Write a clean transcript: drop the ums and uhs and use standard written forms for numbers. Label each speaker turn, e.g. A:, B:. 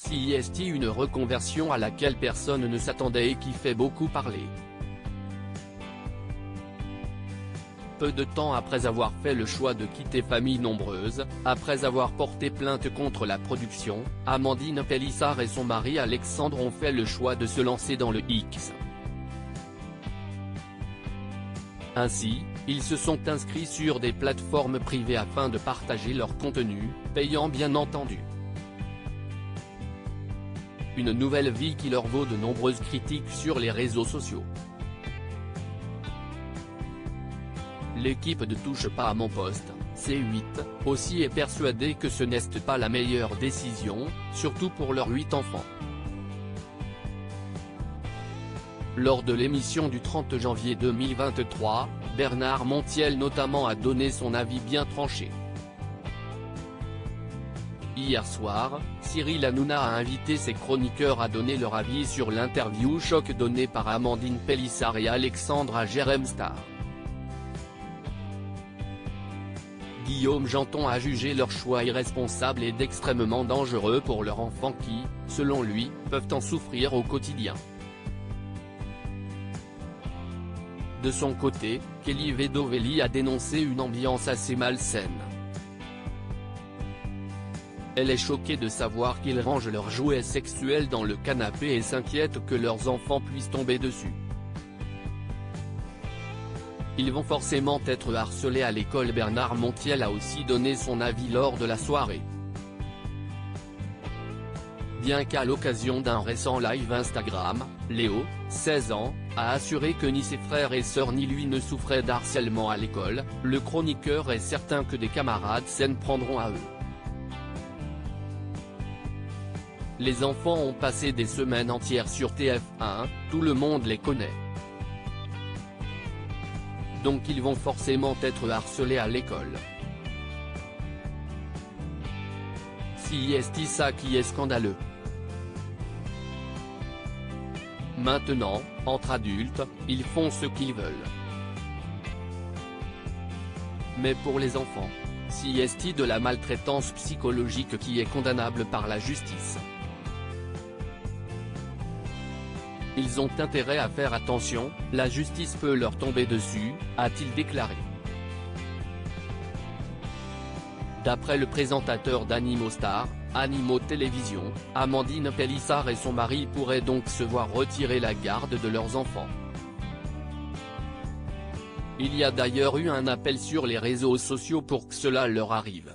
A: CIST, une reconversion à laquelle personne ne s'attendait et qui fait beaucoup parler. Peu de temps après avoir fait le choix de quitter Famille Nombreuse, après avoir porté plainte contre la production, Amandine Pélissard et son mari Alexandre ont fait le choix de se lancer dans le X. Ainsi, ils se sont inscrits sur des plateformes privées afin de partager leur contenu, payant bien entendu. Une nouvelle vie qui leur vaut de nombreuses critiques sur les réseaux sociaux. L'équipe de Touche pas à mon poste, C8, aussi est persuadée que ce n'est pas la meilleure décision, surtout pour leurs 8 enfants. Lors de l'émission du 30 janvier 2023, Bernard Montiel notamment a donné son avis bien tranché. Hier soir, Cyril Hanouna a invité ses chroniqueurs à donner leur avis sur l'interview choc donnée par Amandine Pélissard et Alexandre à Jérém Star. Guillaume Janton a jugé leur choix irresponsable et d'extrêmement dangereux pour leurs enfants qui, selon lui, peuvent en souffrir au quotidien. De son côté, Kelly Vedovelli a dénoncé une ambiance assez malsaine. Elle est choquée de savoir qu'ils rangent leurs jouets sexuels dans le canapé et s'inquiète que leurs enfants puissent tomber dessus. Ils vont forcément être harcelés à l'école. Bernard Montiel a aussi donné son avis lors de la soirée. Bien qu'à l'occasion d'un récent live Instagram, Léo, 16 ans, a assuré que ni ses frères et sœurs ni lui ne souffraient d'harcèlement à l'école, le chroniqueur est certain que des camarades s'en prendront à eux. Les enfants ont passé des semaines entières sur TF1, tout le monde les connaît. Donc ils vont forcément être harcelés à l'école. CIST, ça qui est scandaleux. Maintenant, entre adultes, ils font ce qu'ils veulent. Mais pour les enfants, CIST de la maltraitance psychologique qui est condamnable par la justice. Ils ont intérêt à faire attention, la justice peut leur tomber dessus, a-t-il déclaré. D'après le présentateur d'Animo Star, Animo Télévision, Amandine Pélissard et son mari pourraient donc se voir retirer la garde de leurs enfants. Il y a d'ailleurs eu un appel sur les réseaux sociaux pour que cela leur arrive.